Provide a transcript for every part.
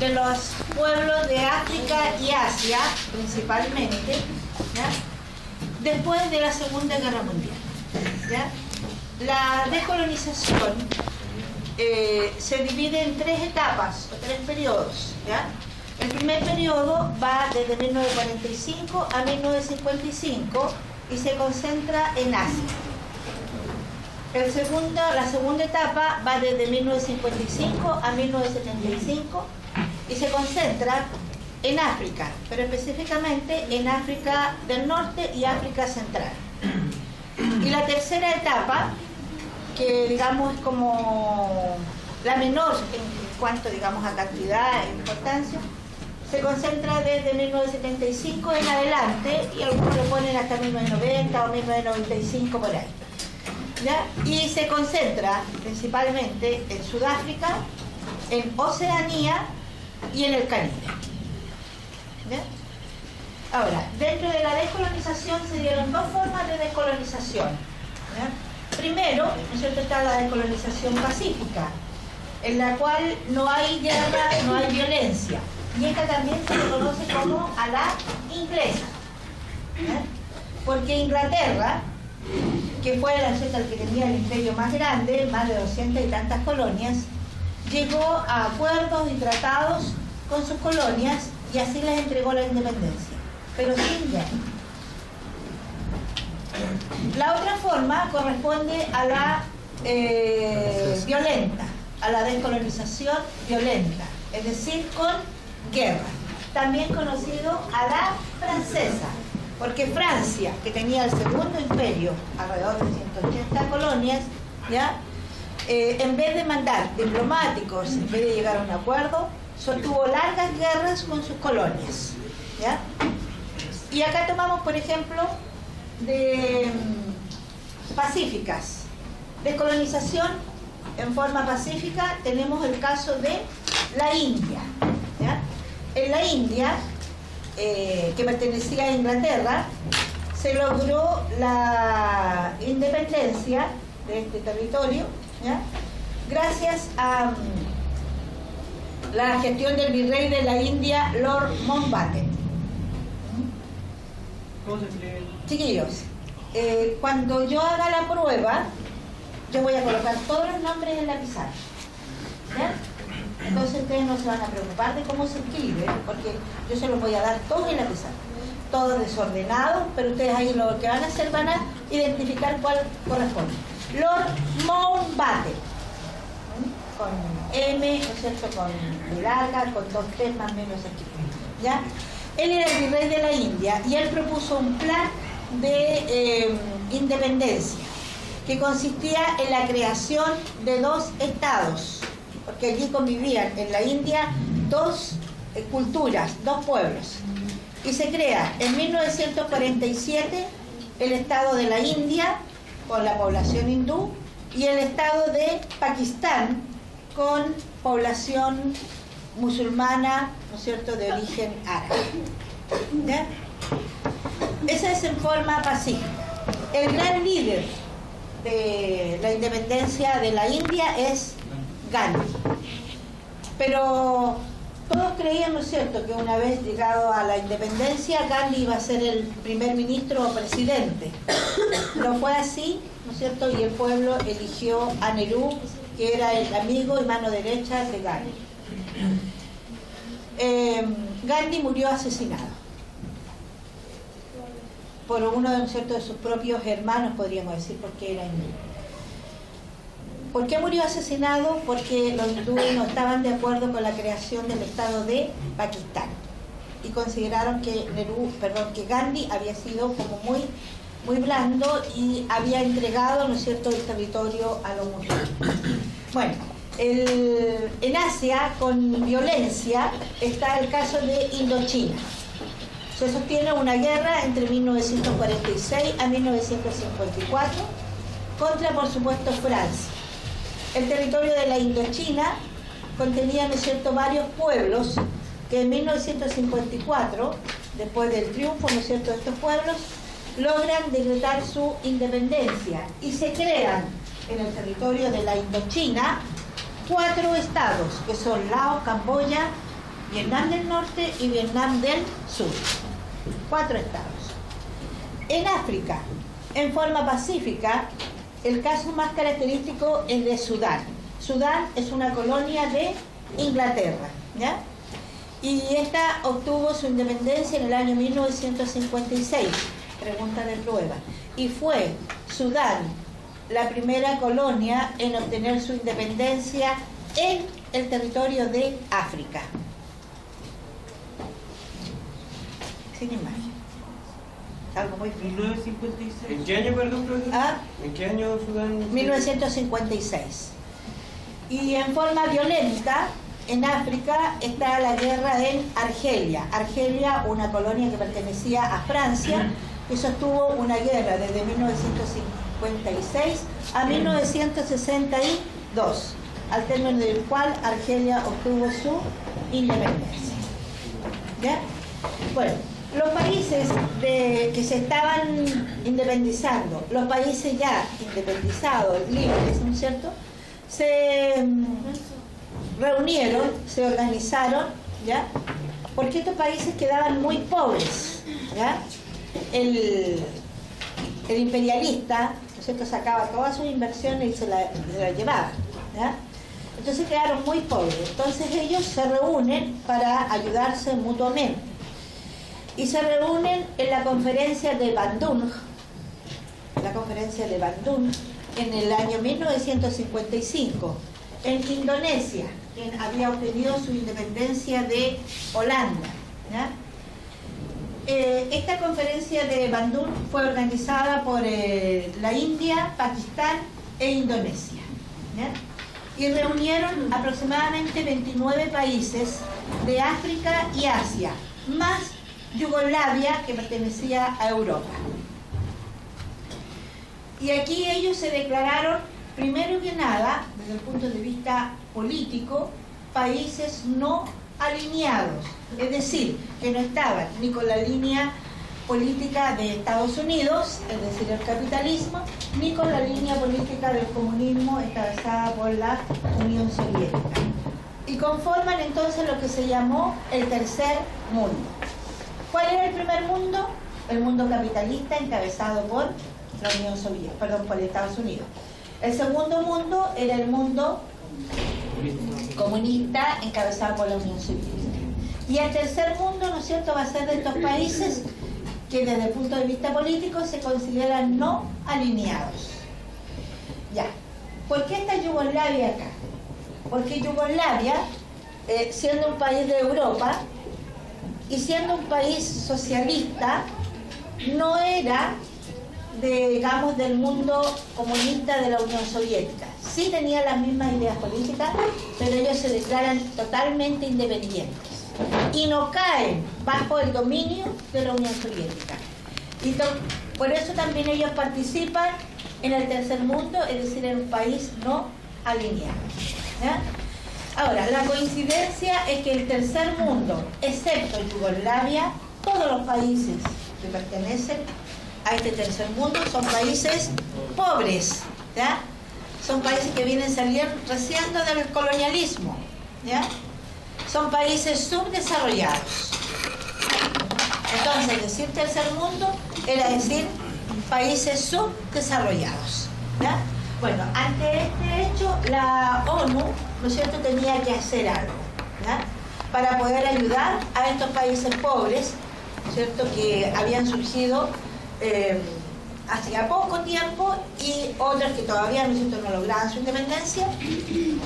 de los pueblos de África y Asia, principalmente, ¿ya? Después de la Segunda Guerra Mundial, ¿ya? La descolonización se divide en 3 etapas o 3 periodos, ¿ya? El primer periodo va desde 1945 a 1955 y se concentra en Asia. La segunda etapa va desde 1955 a 1975 y se concentra en África, pero específicamente en África del Norte y África Central. Y la tercera etapa, que digamos es como la menor en cuanto digamos a cantidad e importancia, se concentra desde 1975 en adelante y algunos le ponen hasta 1990 o 1995 por ahí, ¿ya? Y se concentra principalmente en Sudáfrica, en Oceanía y en el Caribe, ¿ya? Ahora, dentro de la descolonización se dieron 2 formas de descolonización, ¿ya? Primero, ¿no es cierto?, está la descolonización pacífica, en la cual no hay guerra, no hay violencia. Y esta también se le conoce como a la inglesa, ¿ya? Porque Inglaterra, que fue el que tenía el imperio más grande, más de 200 y tantas colonias, llegó a acuerdos y tratados con sus colonias y así les entregó la independencia, pero sin guerra. La otra forma corresponde a la violenta, a la descolonización violenta, es decir, con guerra, también conocido a la francesa, porque Francia, que tenía el segundo imperio, alrededor de 180 colonias, ¿ya? En vez de mandar diplomáticos, en vez de llegar a un acuerdo, sostuvo largas guerras con sus colonias, ¿ya? Y acá tomamos, por ejemplo, de pacíficas, descolonización en forma pacífica, tenemos el caso de la India, ¿ya? En la India, que pertenecía a Inglaterra, se logró la independencia de este territorio, ¿ya? Gracias a la gestión del virrey de la India, Lord Mountbatten. Chiquillos, cuando yo haga la prueba, yo voy a colocar todos los nombres en la pizarra, ¿ya? Entonces ustedes no se van a preocupar de cómo se escribe, porque yo se los voy a dar todos en la pizarra, todos desordenados, pero ustedes ahí lo que van a hacer van a identificar cuál corresponde. Lord Mountbatten, con M, ¿no es cierto?, con larga, con 2 T más o menos aquí, ¿ya? Él era el virrey de la India y él propuso un plan de independencia que consistía en la creación de 2 estados, porque allí convivían en la India 2 culturas, 2 pueblos, y se crea en 1947 el estado de la India con la población hindú y el estado de Pakistán con población musulmana, ¿no es cierto?, de origen árabe, ¿ya? Esa es en forma pacífica. El gran líder de la independencia de la India es Gandhi, pero todos creían, ¿no es cierto?, que una vez llegado a la independencia Gandhi iba a ser el primer ministro o presidente. No fue así, ¿no es cierto?, y el pueblo eligió a Nehru, que era el amigo y mano derecha de Gandhi. Gandhi murió asesinado por uno, ¿no es cierto?, de sus propios hermanos, podríamos decir, porque era hindú. ¿Por qué murió asesinado? Porque los hindúes no estaban de acuerdo con la creación del estado de Pakistán y consideraron que Gandhi había sido como muy blando y había entregado, ¿no es cierto?, el territorio a los musulmanes. Bueno, en Asia, con violencia, está el caso de Indochina. Se sostiene una guerra entre 1946 a 1954 contra, por supuesto, Francia. El territorio de la Indochina contenía, ¿no es cierto?, varios pueblos que en 1954, después del triunfo, ¿no es cierto?, de estos pueblos, logran decretar su independencia y se crean en el territorio de la Indochina 4 estados, que son Laos, Camboya, Vietnam del Norte y Vietnam del Sur. 4 estados. En África, en forma pacífica, el caso más característico es de Sudán. Sudán es una colonia de Inglaterra, ¿ya? Y esta obtuvo su independencia en el año 1956, pregunta de prueba. Y fue Sudán la primera colonia en obtener su independencia en el territorio de África. Sin imagen. Algo muy bien. 1956. ¿En qué año, perdón, profesor? ¿Ah? ¿En qué año Sudán? 1956. Y en forma violenta, en África está la guerra en Argelia. Argelia, una colonia que pertenecía a Francia, que sostuvo una guerra desde 1956 a 1962, al término del cual Argelia obtuvo su independencia. ¿Ya? Bueno, los países que se estaban independizando, los países ya independizados, libres, ¿no es cierto?, se reunieron, se organizaron, ¿ya?, porque estos países quedaban muy pobres, ¿ya? El imperialista, ¿no es cierto?, sacaba todas sus inversiones y se la llevaba, ¿ya? Entonces quedaron muy pobres. Entonces ellos se reúnen para ayudarse mutuamente. Y se reúnen en la conferencia de Bandung, en el año 1955, en Indonesia, quien había obtenido su independencia de Holanda, ¿ya? Esta conferencia de Bandung fue organizada por la India, Pakistán e Indonesia, ¿ya? Y reunieron aproximadamente 29 países de África y Asia, más Yugoslavia, que pertenecía a Europa. Y aquí ellos se declararon, primero que nada, desde el punto de vista político, países no alineados, es decir, que no estaban ni con la línea política de Estados Unidos, es decir, el capitalismo, ni con la línea política del comunismo encabezada por la Unión Soviética. Y conforman entonces lo que se llamó el tercer mundo. ¿Cuál era el primer mundo? El mundo capitalista encabezado por la Unión Soviética, perdón, por Estados Unidos. El segundo mundo era el mundo comunista encabezado por la Unión Soviética. Y el tercer mundo, ¿no es cierto?, va a ser de estos países que desde el punto de vista político se consideran no alineados. Ya. ¿Por qué está Yugoslavia acá? Porque Yugoslavia, siendo un país de Europa y siendo un país socialista, no era digamos, del mundo comunista de la Unión Soviética. Sí tenía las mismas ideas políticas, pero ellos se declaran totalmente independientes y no caen bajo el dominio de la Unión Soviética. Y por eso también ellos participan en el tercer mundo, es decir, en un país no alineado, ¿ya? Ahora, la coincidencia es que el tercer mundo, excepto Yugoslavia, todos los países que pertenecen a este tercer mundo son países pobres, ¿ya? Son países que vienen saliendo recién del colonialismo, ¿ya? Son países subdesarrollados. Entonces, decir tercer mundo era decir países subdesarrollados, ¿ya? Bueno, ante este hecho, la ONU, ¿no es cierto?, tenía que hacer algo, ¿ya?, para poder ayudar a estos países pobres, ¿no es cierto?, que habían surgido hacía poco tiempo, y otros que todavía, ¿no es cierto?, no lograban su independencia,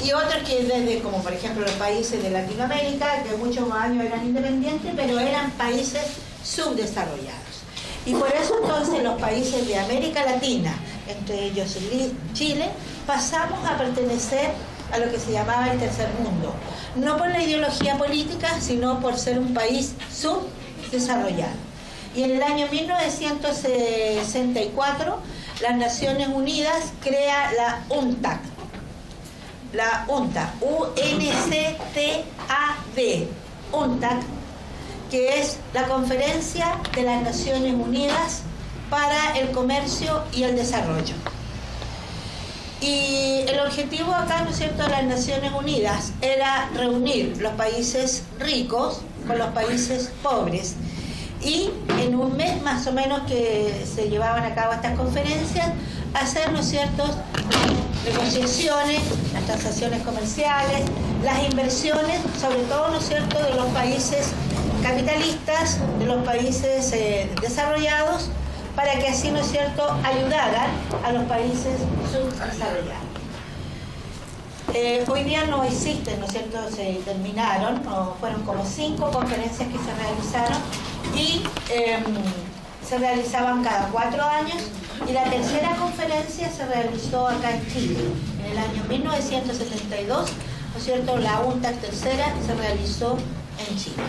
y otros que desde, como por ejemplo los países de Latinoamérica, que muchos años eran independientes, pero eran países subdesarrollados. Y por eso entonces los países de América Latina, entre ellos Chile, pasamos a pertenecer a lo que se llamaba el tercer mundo, no por la ideología política, sino por ser un país subdesarrollado. Y en el año 1964, las Naciones Unidas crea la UNCTAD, U-N-C-T-A-D, UNCTAD, que es la Conferencia de las Naciones Unidas para el Comercio y el Desarrollo. Y el objetivo acá, ¿no es cierto?, de las Naciones Unidas era reunir los países ricos con los países pobres. Y en un mes más o menos que se llevaban a cabo estas conferencias, hacer, ¿no es cierto?, negociaciones, las transacciones comerciales, las inversiones, sobre todo, ¿no es cierto?, de los países capitalistas, de los países desarrollados, para que así, ¿no es cierto?, ayudaran a los países subdesarrollados. Hoy día no existen, ¿no es cierto?, se terminaron, fueron como 5 conferencias que se realizaron y se realizaban cada 4 años, y la tercera conferencia se realizó acá en Chile, en el año 1972, ¿no es cierto?, la UNTAC tercera se realizó en Chile.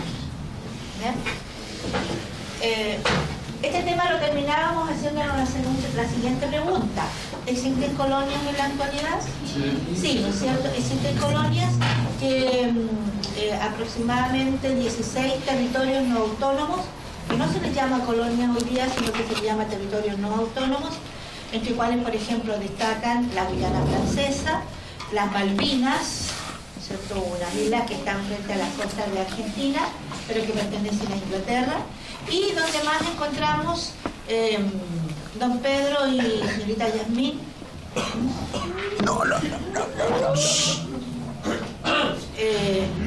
¿Bien? Este tema lo terminábamos haciéndonos la siguiente pregunta. ¿Existen colonias en la actualidad? Sí, ¿no es cierto? Existen colonias que aproximadamente 16 territorios no autónomos, que no se les llama colonias hoy día, sino que se les llama territorios no autónomos, entre cuales, por ejemplo, destacan la Guyana Francesa, las Malvinas, ¿no es cierto?, unas islas que están frente a las costas de Argentina, pero que pertenecen a Inglaterra, y donde más encontramos, don Pedro y señorita Yasmín,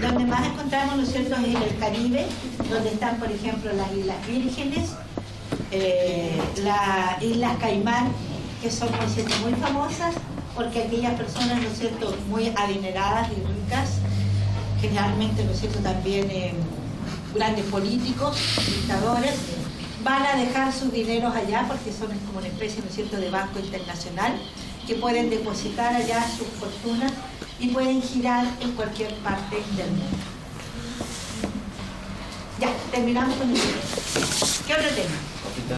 donde más encontramos, ¿no es cierto?, es en el Caribe, donde están, por ejemplo, las Islas Vírgenes, las Islas Caimán, que son, por cierto, muy famosas, porque aquellas personas, ¿no es cierto?, muy adineradas y ricas, generalmente, ¿no es cierto?, también grandes políticos, dictadores, van a dejar sus dineros allá porque son como una especie, ¿no es cierto?, de banco internacional, que pueden depositar allá sus fortunas y pueden girar en cualquier parte del mundo. Ya, terminamos con el video.